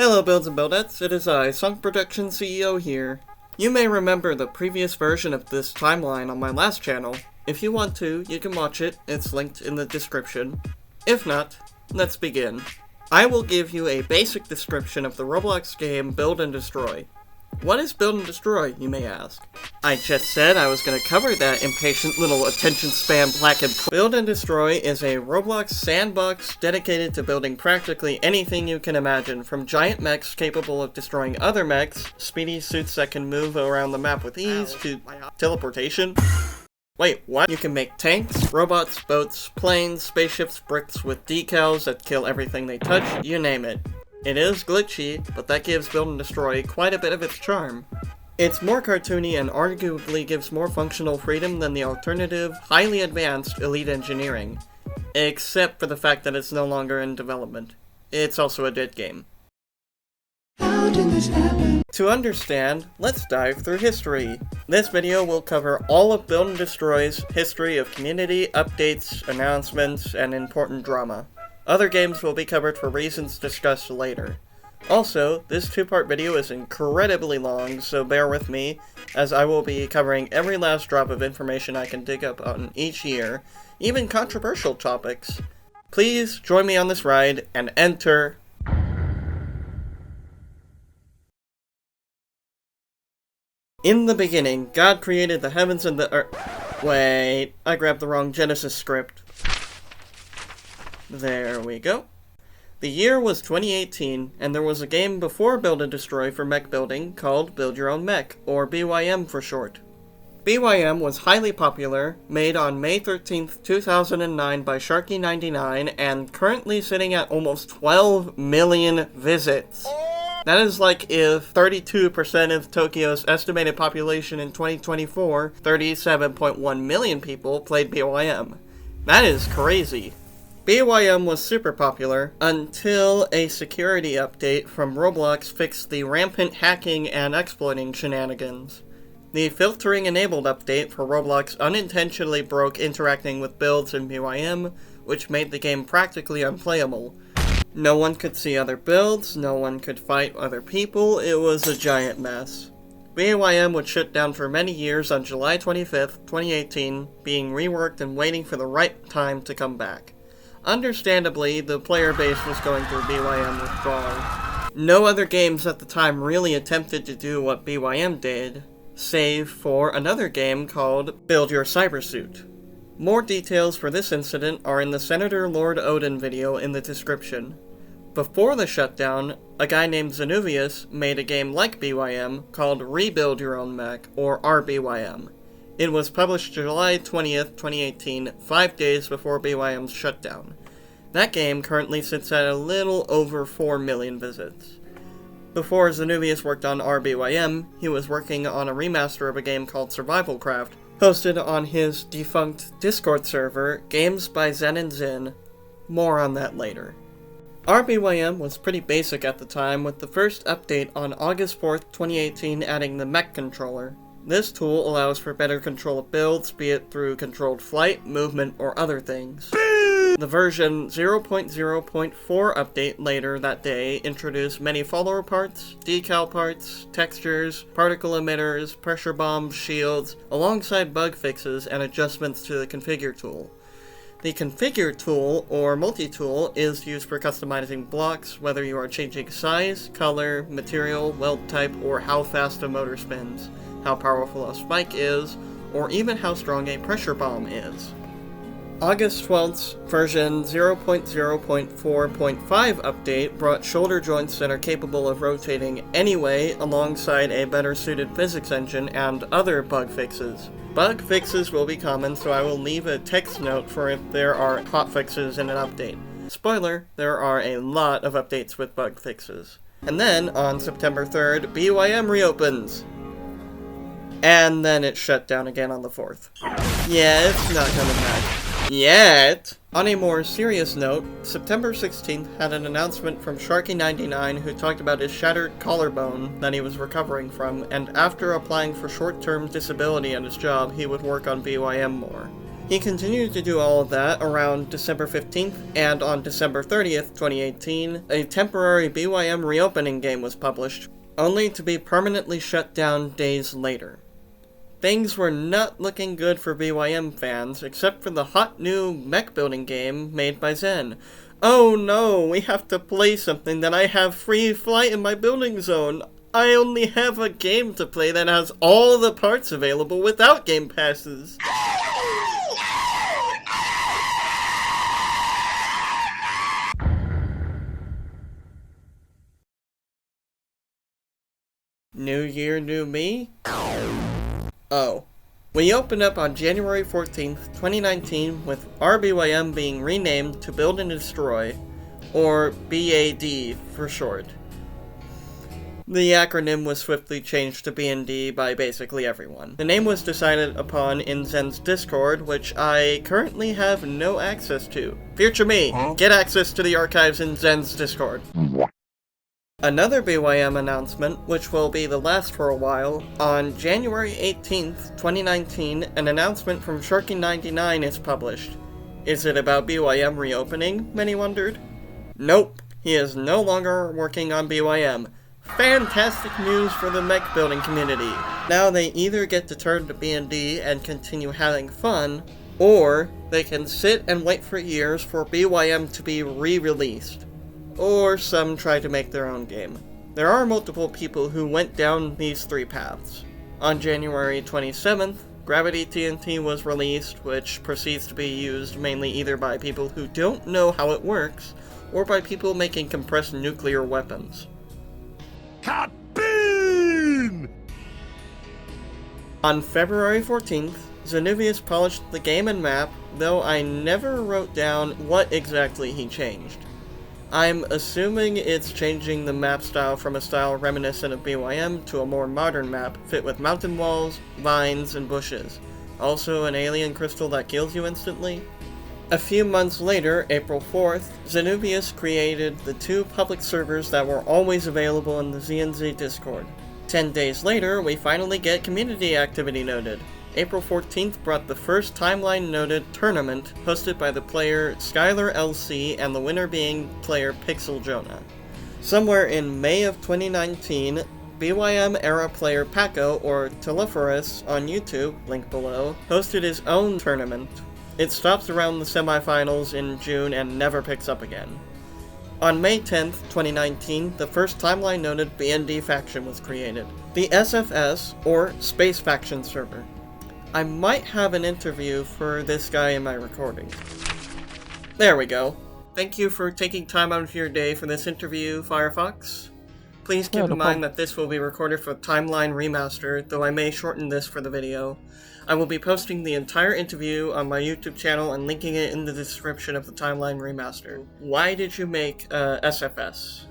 Hello builds and buildettes, it is I, Sonc Production CEO here. You may remember the previous version of this timeline on my last channel. If you want to, you can watch it, it's linked in the description. If not, let's begin. I will give you a basic description of the Roblox game Build and Destroy. What is Build and Destroy, you may ask? I just said I was going to cover that impatient little attention spam black and Build and Destroy is a Roblox sandbox dedicated to building practically anything you can imagine, from giant mechs capable of destroying other mechs, speedy suits that can move around the map with ease, to teleportation. Wait, what? You can make tanks, robots, boats, planes, spaceships, bricks with decals that kill everything they touch, you name it. It is glitchy, but that gives Build and Destroy quite a bit of its charm. It's more cartoony and arguably gives more functional freedom than the alternative, highly advanced Elite Engineering. Except for the fact that it's no longer in development. It's also a dead game. How did this happen? To understand, let's dive through history. This video will cover all of Build and Destroy's history of community, updates, announcements, and important drama. Other games will be covered for reasons discussed later. Also, this two-part video is incredibly long, so bear with me, as I will be covering every last drop of information I can dig up on each year, even controversial topics. Please join me on this ride and enter. In the beginning, God created the heavens and the earth. Wait, I grabbed the wrong Genesis script. There we go. The year was 2018, and there was a game before Build and Destroy for mech building called Build Your Own Mech, or BYM for short. BYM was highly popular, made on May 13th, 2009 by Sharky99, and currently sitting at almost 12 million visits. That is like if 32% of Tokyo's estimated population in 2024, 37.1 million people, played BYM. That is crazy. BYM was super popular until a security update from Roblox fixed the rampant hacking and exploiting shenanigans. The filtering enabled update for Roblox unintentionally broke interacting with builds in BYM, which made the game practically unplayable. No one could see other builds, no one could fight other people, it was a giant mess. BYM would shut down for many years on July 25th, 2018, being reworked and waiting for the right time to come back. Understandably, the player base was going through BYM withdrawal. No other games at the time really attempted to do what BYM did, save for another game called Build Your Cybersuit. More details for this incident are in the Senator Lord Odin video in the description. Before the shutdown, a guy named Zenuvius made a game like BYM called Rebuild Your Own Mech, or RBYM. It was published July 20th, 2018, 5 days before BYM's shutdown. That game currently sits at a little over 4 million visits. Before Zenuvius worked on RBYM, he was working on a remaster of a game called Survival Craft, hosted on his defunct Discord server, Games by Zen and Zin. More on that later. RBYM was pretty basic at the time, with the first update on August 4th, 2018 adding the mech controller. This tool allows for better control of builds, be it through controlled flight, movement, or other things. The version 0.0.4 update later that day introduced many follower parts, decal parts, textures, particle emitters, pressure bombs, shields, alongside bug fixes and adjustments to the configure tool. The configure tool, or multi-tool, is used for customizing blocks, whether you are changing size, color, material, weld type, or how fast a motor spins, how powerful a spike is, or even how strong a pressure bomb is. August 12th's version 0.0.4.5 update brought shoulder joints that are capable of rotating anyway, alongside a better suited physics engine and other bug fixes. Bug fixes will be common, so I will leave a text note for if there are hotfixes in an update. Spoiler, there are a lot of updates with bug fixes. And then, on September 3rd, BYM reopens. And then it shut down again on the 4th. Yeah, it's not coming back. Yet! On a more serious note, September 16th had an announcement from Sharky99 who talked about his shattered collarbone that he was recovering from, and after applying for short-term disability at his job, he would work on BYM more. He continued to do all of that around December 15th, and on December 30th, 2018, a temporary BYM reopening game was published, only to be permanently shut down days later. Things were not looking good for BYM fans, except for the hot new mech building game made by Zen. Oh no, we have to play something that I have free flight in my building zone. I only have a game to play that has all the parts available without game passes. New year, new me? Oh. We opened up on January 14th, 2019 with RBYM being renamed to Build and Destroy, or BAD for short. The acronym was swiftly changed to BND by basically everyone. The name was decided upon in Zen's Discord, which I currently have no access to. Future me, get access to the archives in Zen's Discord. Another BYM announcement, which will be the last for a while, on January 18th, 2019, an announcement from Sharky99 is published. Is it about BYM reopening, many wondered? Nope, he is no longer working on BYM. Fantastic news for the mech building community. Now they either get to turn to B&D and continue having fun, or they can sit and wait for years for BYM to be re-released. Or some try to make their own game. There are multiple people who went down these three paths. On January 27th, Gravity TNT was released, which proceeds to be used mainly either by people who don't know how it works, or by people making compressed nuclear weapons. Kaboom! On February 14th, Zenuvius polished the game and map, though I never wrote down what exactly he changed. I'm assuming it's changing the map style from a style reminiscent of BYM to a more modern map, fit with mountain walls, vines, and bushes. Also an alien crystal that kills you instantly. A few months later, April 4th, Zenuvius created the two public servers that were always available in the ZNZ Discord. 10 days later, we finally get community activity noted. April 14th brought the first timeline-noted tournament, hosted by the player Skylar LC and the winner being player Pixel Jonah. Somewhere in May of 2019, BYM-era player Paco, or Telephorus on YouTube, link below, hosted his own tournament. It stops around the semifinals in June and never picks up again. On May 10th, 2019, the first timeline-noted BND faction was created, the SFS, or Space Faction server. I might have an interview for this guy in my recording. There we go. Thank you for taking time out of your day for this interview, Firefox. Please keep in mind that this will be recorded for Timeline Remastered, though I may shorten this for the video. I will be posting the entire interview on my YouTube channel and linking it in the description of the Timeline Remastered. Why did you make SFS?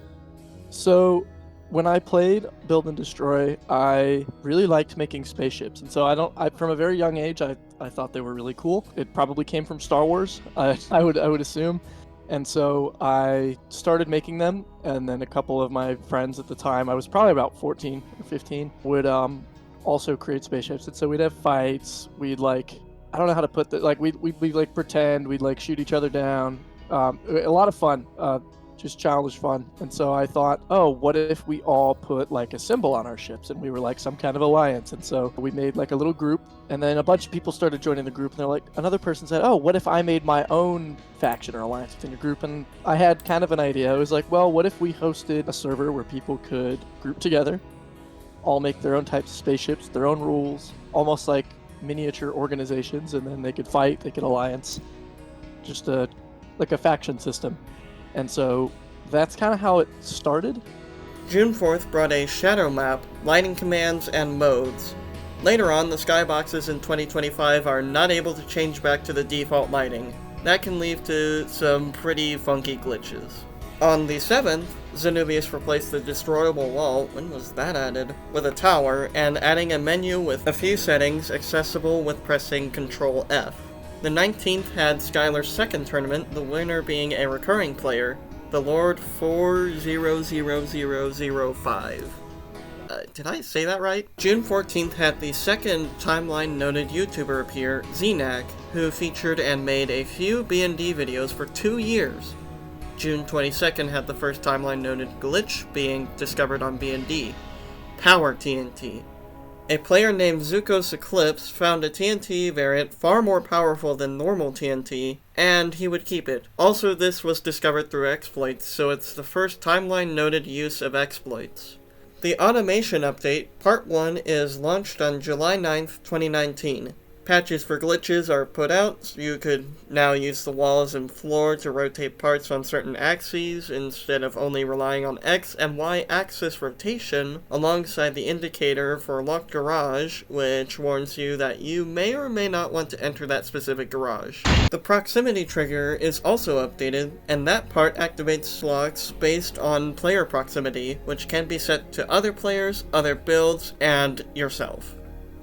So, when I played Build and Destroy, I really liked making spaceships, and so from a very young age, I thought they were really cool. It probably came from Star Wars, I would assume, and so I started making them, and then a couple of my friends at the time, I was probably about 14 or 15, would also create spaceships, and so we'd have fights. We'd I don't know how to put that. We'd pretend. We'd shoot each other down. A lot of fun. Just childish fun. And so I thought, oh, what if we all put a symbol on our ships and we were some kind of alliance? And so we made a little group, and then a bunch of people started joining the group, and another person said, oh, what if I made my own faction or alliance within your group? And I had kind of an idea. I was well, what if we hosted a server where people could group together, all make their own types of spaceships, their own rules, almost like miniature organizations, and then they could fight, they could alliance, just a faction system. And so that's kind of how it started. June 4th brought a shadow map, lighting commands, and modes. Later on, the skyboxes in 2025 are not able to change back to the default lighting. That can lead to some pretty funky glitches. On the 7th, Zenuvius replaced the destroyable wall, when was that added, with a tower, and adding a menu with a few settings accessible with pressing Ctrl F. The 19th had Skylar's second tournament, the winner being a recurring player, the Lord 400005. Did I say that right? June 14th had the second timeline-noted YouTuber appear, Znak, who featured and made a few B&D videos for 2 years. June 22nd had the first timeline-noted glitch being discovered on B&D, Power TNT. A player named Zukos Eclipse found a TNT variant far more powerful than normal TNT, and he would keep it. Also, this was discovered through exploits, so it's the first timeline-noted use of exploits. The automation update, Part 1, is launched on July 9th, 2019. Patches for glitches are put out, so you could now use the walls and floor to rotate parts on certain axes instead of only relying on X and Y axis rotation, alongside the indicator for locked garage, which warns you that you may or may not want to enter that specific garage. The proximity trigger is also updated, and that part activates locks based on player proximity, which can be set to other players, other builds, and yourself.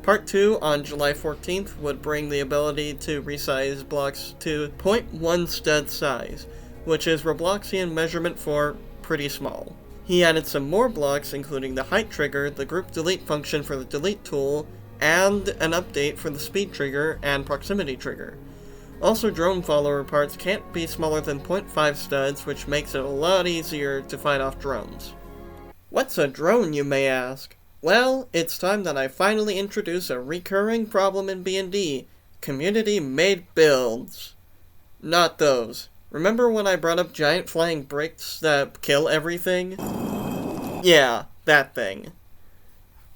Part 2 on July 14th would bring the ability to resize blocks to 0.1 stud size, which is Robloxian measurement for pretty small. He added some more blocks, including the height trigger, the group delete function for the delete tool, and an update for the speed trigger and proximity trigger. Also, drone follower parts can't be smaller than 0.5 studs, which makes it a lot easier to fight off drones. What's a drone, you may ask? Well, it's time that I finally introduce a recurring problem in B&D, community-made builds. Not those. Remember when I brought up giant flying bricks that kill everything? Yeah, that thing.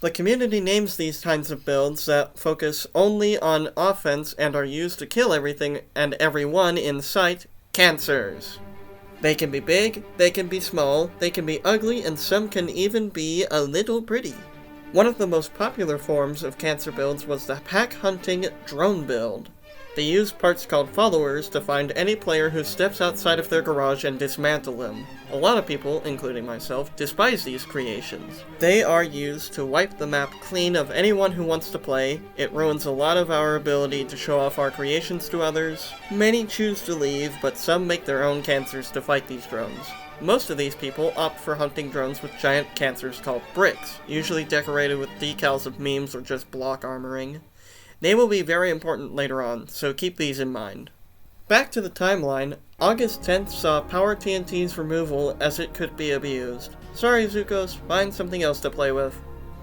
The community names these kinds of builds that focus only on offense and are used to kill everything and everyone in sight, cancers. They can be big, they can be small, they can be ugly, and some can even be a little pretty. One of the most popular forms of cancer builds was the pack-hunting drone build. They used parts called followers to find any player who steps outside of their garage and dismantle them. A lot of people, including myself, despise these creations. They are used to wipe the map clean of anyone who wants to play. It ruins a lot of our ability to show off our creations to others. Many choose to leave, but some make their own cancers to fight these drones. Most of these people opt for hunting drones with giant cancers called bricks, usually decorated with decals of memes or just block armoring. They will be very important later on, so keep these in mind. Back to the timeline, August 10th saw Power TNT's removal as it could be abused. Sorry Zukos, find something else to play with.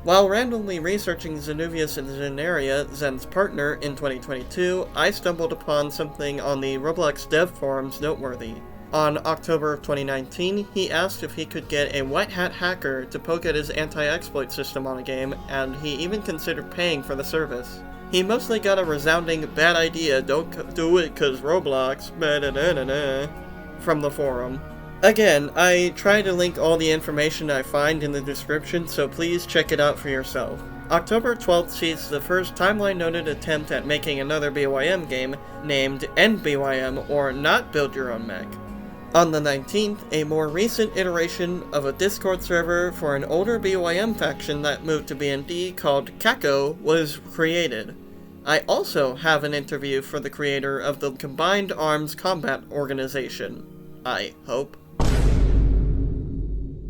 While randomly researching Zenuvius and Zenaria, Zen's partner, in 2022, I stumbled upon something on the Roblox dev forums noteworthy. On October of 2019, he asked if he could get a white hat hacker to poke at his anti-exploit system on a game, and he even considered paying for the service. He mostly got a resounding bad idea, don't do it cause Roblox, from the forum. Again, I try to link all the information I find in the description, so please check it out for yourself. October 12th sees the first timeline-noted attempt at making another BYM game named NBYM, or Not Build Your Own Mech. On the 19th, a more recent iteration of a Discord server for an older BYM faction that moved to B&D called Kako was created. I also have an interview for the creator of the Combined Arms Combat Organization. I hope.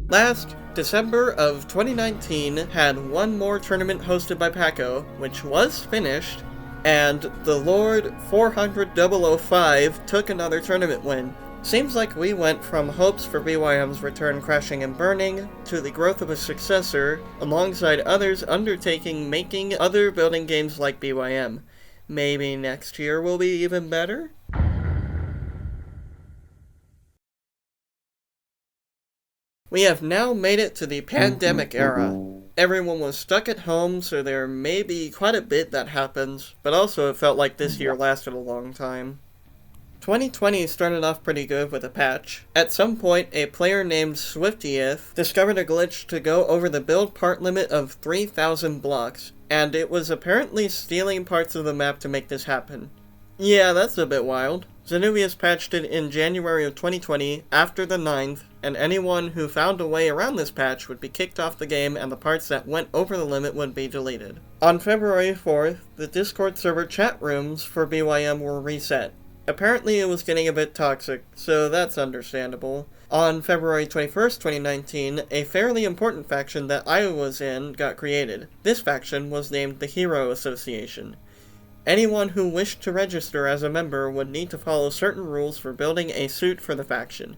Last December of 2019 had one more tournament hosted by Paco, which was finished, and the Lord 400,005 took another tournament win. Seems like we went from hopes for BYM's return crashing and burning, to the growth of a successor, alongside others undertaking making other building games like BYM. Maybe next year will be even better? We have now made it to the pandemic era. Everyone was stuck at home, so there may be quite a bit that happens, but also it felt like this year lasted a long time. 2020 started off pretty good with a patch. At some point, a player named Swiftieth discovered a glitch to go over the build part limit of 3,000 blocks, and it was apparently stealing parts of the map to make this happen. Yeah, that's a bit wild. Zenuvius patched it in January of 2020, after the 9th, and anyone who found a way around this patch would be kicked off the game and the parts that went over the limit would be deleted. On February 4th, the Discord server chat rooms for BYM were reset. Apparently it was getting a bit toxic, so that's understandable. On February 21st, 2019, a fairly important faction that I was in got created. This faction was named the Hero Association. Anyone who wished to register as a member would need to follow certain rules for building a suit for the faction.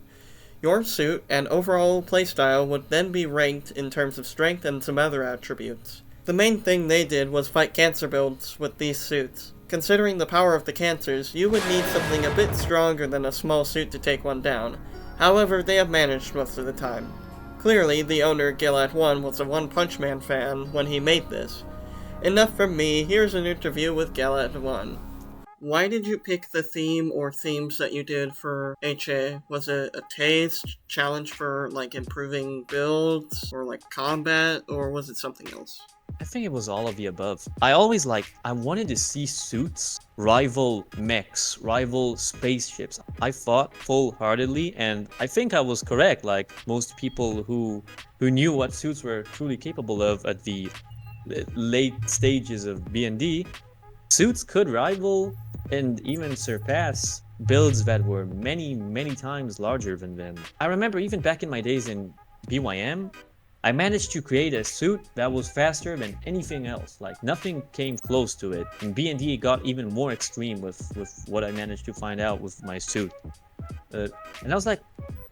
Your suit and overall playstyle would then be ranked in terms of strength and some other attributes. The main thing they did was fight cancer builds with these suits. Considering the power of the cancers, you would need something a bit stronger than a small suit to take one down. However, they have managed most of the time. Clearly, the owner, Gillat1, was a One Punch Man fan when he made this. Enough from me, here's an interview with Gillat1. Why did you pick the theme or themes that you did for HA? Was it a taste, challenge for, like, improving builds, or, like, combat, or was it something else? I think it was all of the above. I wanted to see suits rival mechs, rival spaceships. I fought full-heartedly, and I think I was correct. Like most people who knew what suits were truly capable of at the late stages of B&D, suits could rival and even surpass builds that were many, many times larger than them. I remember even back in my days in BYM, I managed to create a suit that was faster than anything else. Like, nothing came close to it. And B&D got even more extreme with what I managed to find out with my suit. And I was like,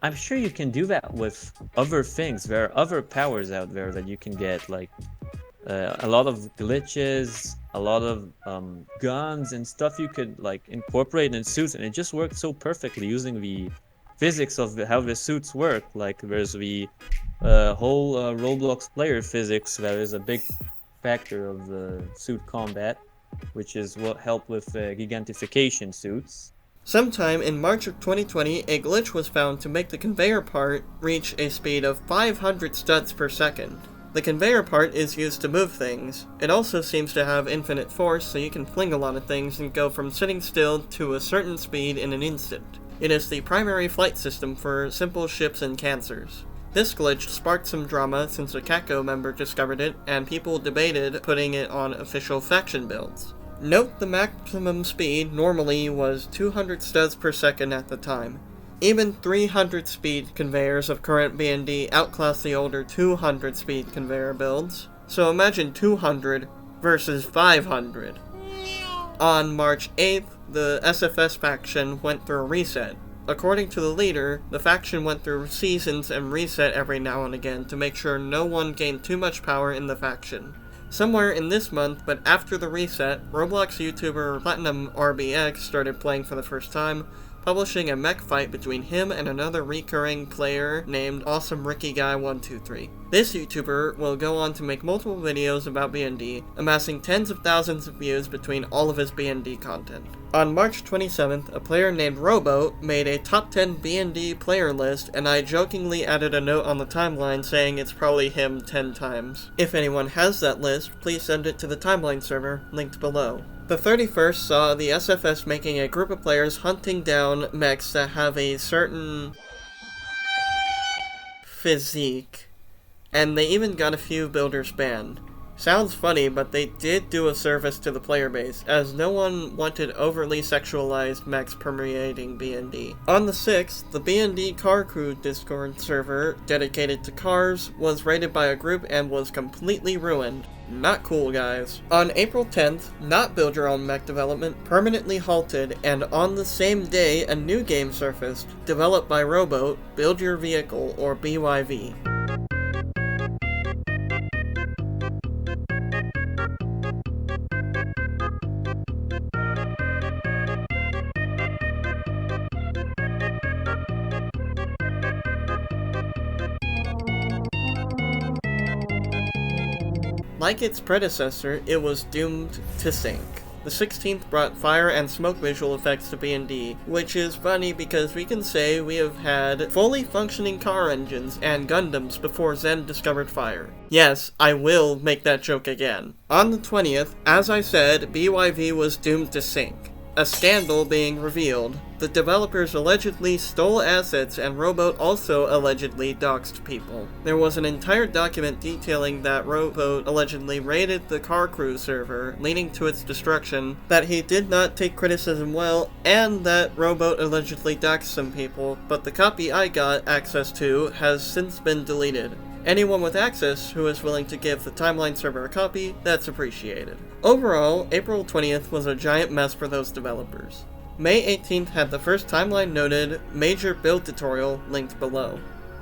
I'm sure you can do that with other things. There are other powers out there that you can get, like a lot of glitches, a lot of guns and stuff you could like incorporate in suits, and it just worked so perfectly using the physics of how the suits work. Like there's the whole Roblox player physics that is a big factor of the suit combat, which is what helped with gigantification suits. Sometime in March of 2020, a glitch was found to make the conveyor part reach a speed of 500 studs per second. The conveyor part is used to move things. It also seems to have infinite force, so you can fling a lot of things and go from sitting still to a certain speed in an instant. It is the primary flight system for simple ships and cancers. This glitch sparked some drama since a Catco member discovered it, and people debated putting it on official faction builds. Note the maximum speed normally was 200 studs per second at the time. Even 300 speed conveyors of current B&D outclass the older 200 speed conveyor builds, so imagine 200 versus 500. On March 8th, the SFS faction went through a reset. According to the leader, the faction went through seasons and reset every now and again to make sure no one gained too much power in the faction. Somewhere in this month, but after the reset, Roblox YouTuber Platinum RBX started playing for the first time, publishing a mech fight between him and another recurring player named Awesome Ricky Guy 123. This YouTuber will go on to make multiple videos about B&D, amassing tens of thousands of views between all of his B&D content. On March 27th, a player named Robo made a top 10 B&D player list, and I jokingly added a note on the timeline saying it's probably him 10 times. If anyone has that list, please send it to the timeline server, linked below. The 31st saw the SFS making a group of players hunting down mechs that have a certain physique, and they even got a few builders banned. Sounds funny, but they did do a service to the player base, as no one wanted overly sexualized mechs permeating B&D. On the 6th, the B&D Car Crew Discord server, dedicated to cars, was raided by a group and was completely ruined. Not cool, guys. On April 10th, not Build Your Own Mech development permanently halted, and on the same day, a new game surfaced, developed by Robo, Build Your Vehicle, or BYV. Like its predecessor, it was doomed to sink. The 16th brought fire and smoke visual effects to B&D, which is funny because we can say we have had fully functioning car engines and Gundams before Zen discovered fire. Yes, I will make that joke again. On the 20th, as I said, BYV was doomed to sink. A scandal being revealed. The developers allegedly stole assets, and Rowboat also allegedly doxed people. There was an entire document detailing that Rowboat allegedly raided the car crew server, leading to its destruction, that he did not take criticism well, and that Rowboat allegedly doxed some people, but the copy I got access to has since been deleted. Anyone with access who is willing to give the Timeline server a copy, that's appreciated. Overall, April 20th was a giant mess for those developers. May 18th had the first Timeline noted major build tutorial linked below.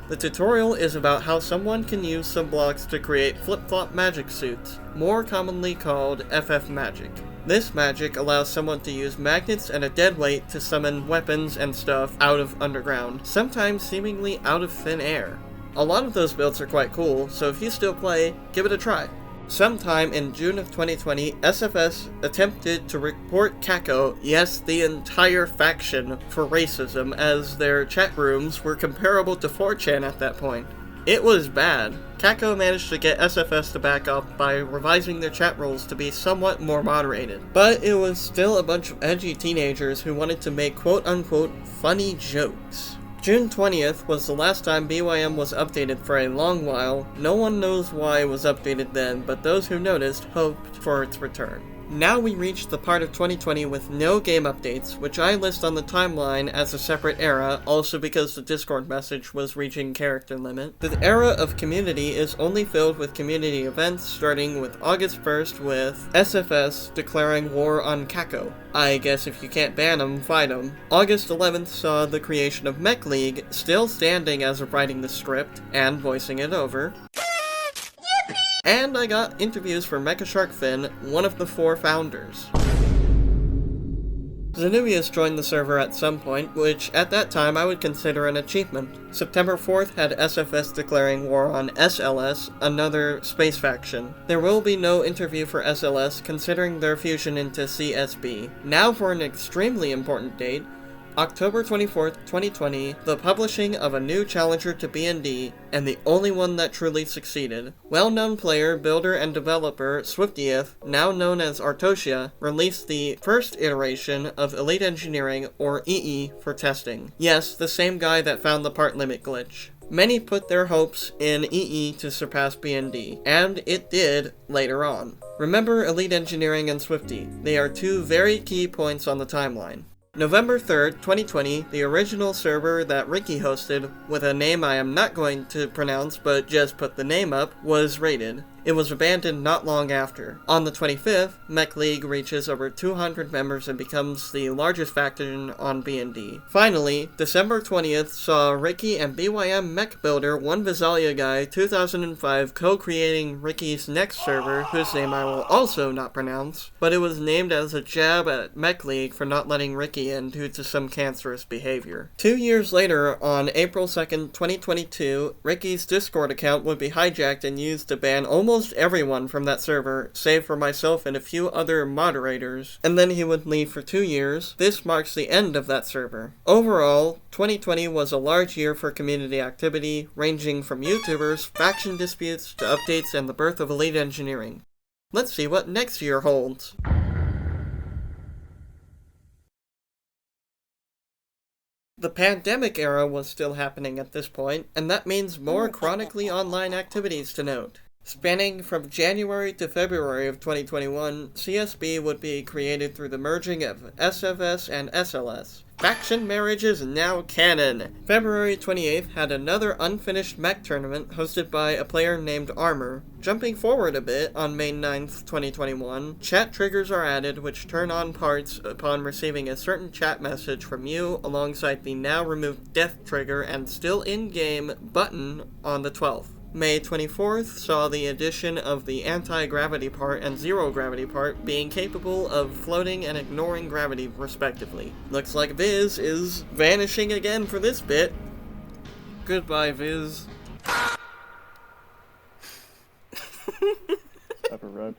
The tutorial is about how someone can use some blocks to create flip-flop magic suits, more commonly called FF magic. This magic allows someone to use magnets and a dead weight to summon weapons and stuff out of underground, sometimes seemingly out of thin air. A lot of those builds are quite cool, so if you still play, give it a try. Sometime in June of 2020, SFS attempted to report Kako, yes, the entire faction, for racism, as their chat rooms were comparable to 4chan at that point. It was bad. Kako managed to get SFS to back up by revising their chat rules to be somewhat more moderated. But it was still a bunch of edgy teenagers who wanted to make quote-unquote funny jokes. June 20th was the last time BYM was updated for a long while. No one knows why it was updated then, but those who noticed hoped for its return. Now we reach the part of 2020 with no game updates, which I list on the timeline as a separate era, also because the Discord message was reaching character limit. The era of community is only filled with community events, starting with August 1st with SFS declaring war on Kako. I guess if you can't ban them, fight them. August 11th saw the creation of Mech League, still standing as of writing the script and voicing it over. And I got interviews for Mecha Shark Fin, one of the 4 founders. Xenubius joined the server at some point, which at that time I would consider an achievement. September 4th had SFS declaring war on SLS, another space faction. There will be no interview for SLS considering their fusion into CSB. Now for an extremely important date, October 24th, 2020, the publishing of a new challenger to BND, and the only one that truly succeeded. Well-known player, builder, and developer Swiftieth, now known as Artosia, released the first iteration of Elite Engineering, or EE, for testing. Yes, the same guy that found the part limit glitch. Many put their hopes in EE to surpass BND, and it did later on. Remember Elite Engineering and Swifty, they are 2 very key points on the timeline. November 3rd, 2020, the original server that Ricky hosted, with a name I am not going to pronounce but just put the name up, was raided. It was abandoned not long after. On the 25th, Mech League reaches over 200 members and becomes the largest faction on BND. Finally, December 20th saw Ricky and BYM Mech Builder 1 Visalia Guy 2005 co-creating Ricky's next server, whose name I will also not pronounce, but it was named as a jab at Mech League for not letting Ricky in due to some cancerous behavior. 2 years later, on April 2nd, 2022, Ricky's Discord account would be hijacked and used to ban almost everyone from that server, save for myself and a few other moderators, and then he would leave for 2 years. This marks the end of that server. Overall, 2020 was a large year for community activity, ranging from YouTubers, faction disputes, to updates and the birth of Elite Engineering. Let's see what next year holds. The pandemic era was still happening at this point, and that means more chronically online activities to note. Spanning from January to February of 2021, CSB would be created through the merging of SFS and SLS. Faction Marriage is now canon! February 28th had another unfinished mech tournament hosted by a player named Armor. Jumping forward a bit, on May 9th, 2021, chat triggers are added which turn on parts upon receiving a certain chat message from you alongside the now removed death trigger and still in-game button on the 12th. May 24th saw the addition of the anti-gravity part and zero-gravity part being capable of floating and ignoring gravity respectively. Looks like Viz is vanishing again for this bit. Goodbye, Viz.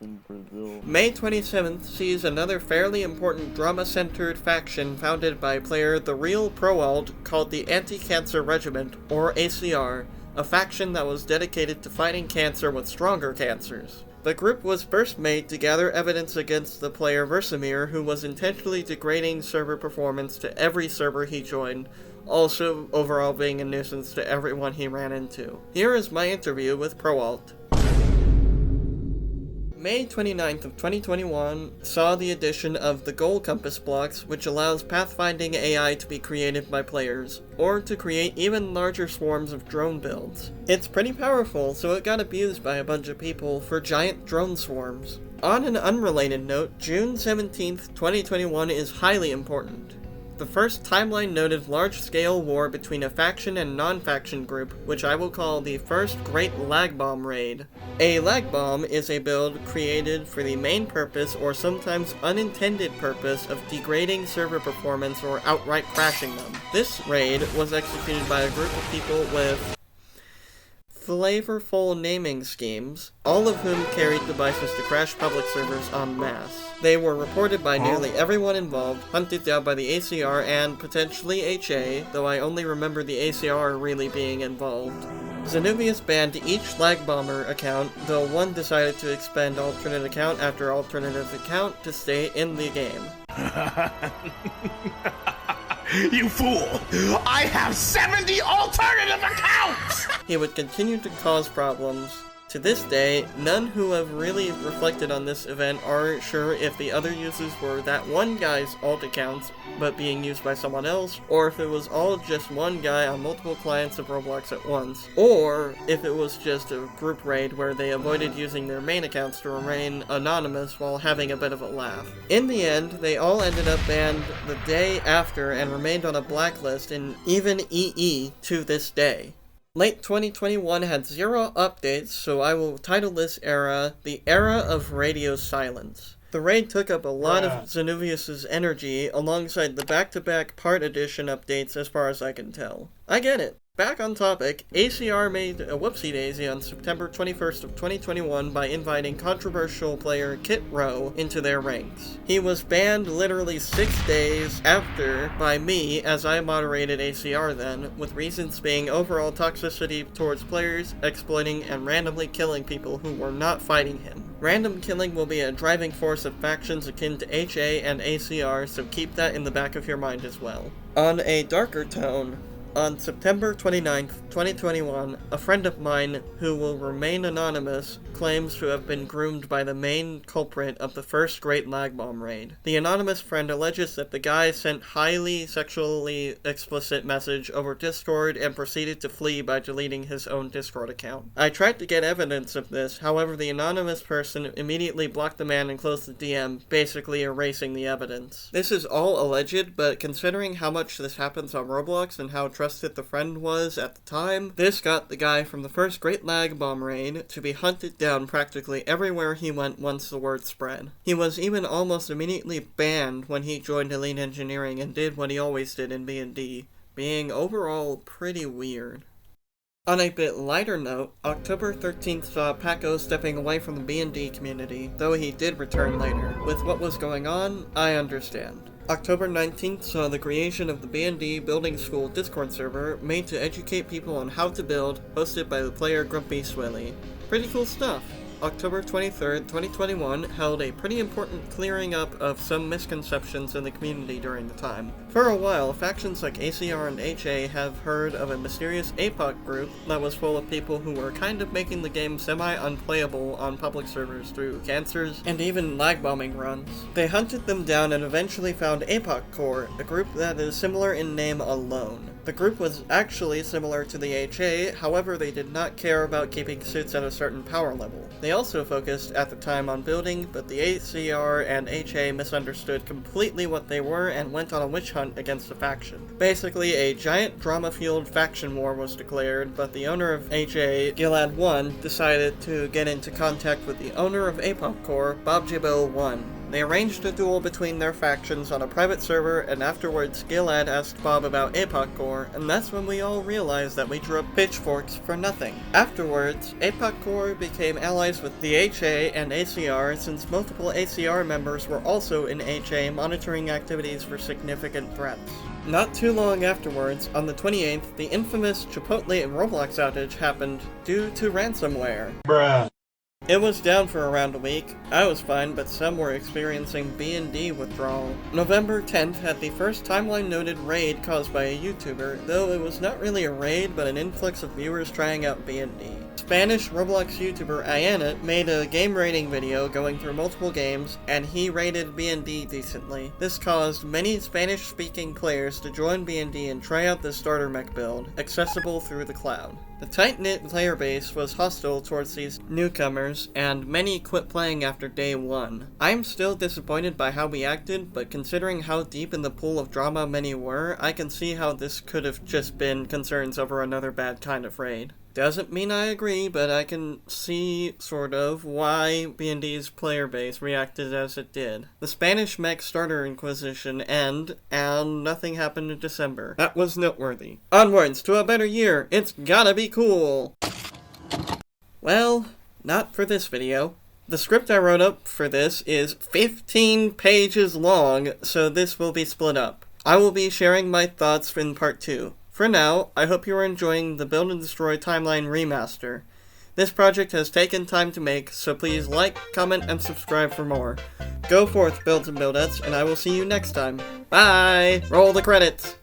In Brazil. May 27th sees another fairly important drama-centered faction founded by player The Real Proald called the Anti-Cancer Regiment, or ACR. a faction that was dedicated to fighting cancer with stronger cancers. The group was first made to gather evidence against the player Versamir, who was intentionally degrading server performance to every server he joined, also overall being a nuisance to everyone he ran into. Here is my interview with ProAlt. May 29th of 2021 saw the addition of the goal compass blocks, which allows pathfinding AI to be created by players, or to create even larger swarms of drone builds. It's pretty powerful, so it got abused by a bunch of people for giant drone swarms. On an unrelated note, June 17th, 2021 is highly important. The first timeline-noted large-scale war between a faction and non-faction group, which I will call the first Great Lag Bomb Raid. A lag bomb is a build created for the main purpose or sometimes unintended purpose of degrading server performance or outright crashing them. This raid was executed by a group of people with flavorful naming schemes, all of whom carried devices to crash public servers en masse. They were reported by nearly everyone involved, hunted down by the ACR and potentially HA, though I only remember the ACR really being involved. Xenovius banned each lag bomber account, though one decided to expend alternate account after alternative account to stay in the game. You fool! I have 70 alternative accounts! He would continue to cause problems. To this day, none who have really reflected on this event are sure if the other users were that one guy's alt accounts, but being used by someone else, or if it was all just one guy on multiple clients of Roblox at once, or if it was just a group raid where they avoided using their main accounts to remain anonymous while having a bit of a laugh. In the end, they all ended up banned the day after and remained on a blacklist in even EE to this day. Late 2021 had 0 updates, so I will title this era the Era of Radio Silence. The raid took up a lot of Xenovius' energy alongside the back-to-back part edition updates as far as I can tell. I get it. Back on topic, ACR made a whoopsie-daisy on September 21st of 2021 by inviting controversial player Kit Rowe into their ranks. He was banned literally 6 days after by me, as I moderated ACR then, with reasons being overall toxicity towards players, exploiting, and randomly killing people who were not fighting him. Random killing will be a driving force of factions akin to HA and ACR, so keep that in the back of your mind as well. On a darker tone, on September 29th, 2021, a friend of mine, who will remain anonymous, claims to have been groomed by the main culprit of the first Great Lag Bomb Raid. The anonymous friend alleges that the guy sent highly sexually explicit message over Discord and proceeded to flee by deleting his own Discord account. I tried to get evidence of this, however the anonymous person immediately blocked the man and closed the DM, basically erasing the evidence. This is all alleged, but considering how much this happens on Roblox and how trusted the friend was at the time, this got the guy from the first Great Lag Bomb Raid to be hunted down practically everywhere he went once the word spread. He was even almost immediately banned when he joined Elite Engineering and did what he always did in B&D, being overall pretty weird. On a bit lighter note, October 13th saw Paco stepping away from the B&D community, though he did return later. With what was going on, I understand. October 19th saw the creation of the B&D Building School Discord server made to educate people on how to build, hosted by the player Grumpy Swilly. Pretty cool stuff. October 23rd, 2021 held a pretty important clearing up of some misconceptions in the community during the time. For a while, factions like ACR and HA have heard of a mysterious APOC group that was full of people who were kind of making the game semi-unplayable on public servers through cancers and even lag bombing runs. They hunted them down and eventually found APOC Core, a group that is similar in name alone. The group was actually similar to the HA, however they did not care about keeping suits at a certain power level. They also focused at the time on building, but the ACR and HA misunderstood completely what they were and went on a witch hunt against the faction. Basically, a giant drama-fueled faction war was declared, but the owner of HA, Gilad 1, decided to get into contact with the owner of APOC Core, Bob Jibbo 1. They arranged a duel between their factions on a private server, and afterwards Gilad asked Bob about APOC Core, and that's when we all realized that we drew up pitchforks for nothing. Afterwards, APOC Core became allies with the HA and ACR since multiple ACR members were also in HA monitoring activities for significant threats. Not too long afterwards, on the 28th, the infamous Chipotle Roblox outage happened due to ransomware. Bruh. It was down for around a week. I was fine, but some were experiencing B&D withdrawal. November 10th had the first timeline-noted raid caused by a YouTuber, though it was not really a raid, but an influx of viewers trying out B&D. Spanish Roblox YouTuber Ayanit made a game rating video going through multiple games, and he rated B&D decently. This caused many Spanish-speaking players to join B&D and try out the starter mech build, accessible through the cloud. The tight-knit player base was hostile towards these newcomers, and many quit playing after day 1. I'm still disappointed by how we acted, but considering how deep in the pool of drama many were, I can see how this could have just been concerns over another bad kind of raid. Doesn't mean I agree, but I can see, sort of, why B&D's player base reacted as it did. The Spanish mech starter inquisition ended, and nothing happened in December. That was noteworthy. Onwards to a better year! It's gotta be cool! Well, not for this video. The script I wrote up for this is 15 pages long, so this will be split up. I will be sharing my thoughts in part 2. For now, I hope you are enjoying the Build and Destroy Timeline Remaster. This project has taken time to make, so please like, comment, and subscribe for more. Go forth, builds and buildettes, and I will see you next time. Bye! Roll the credits!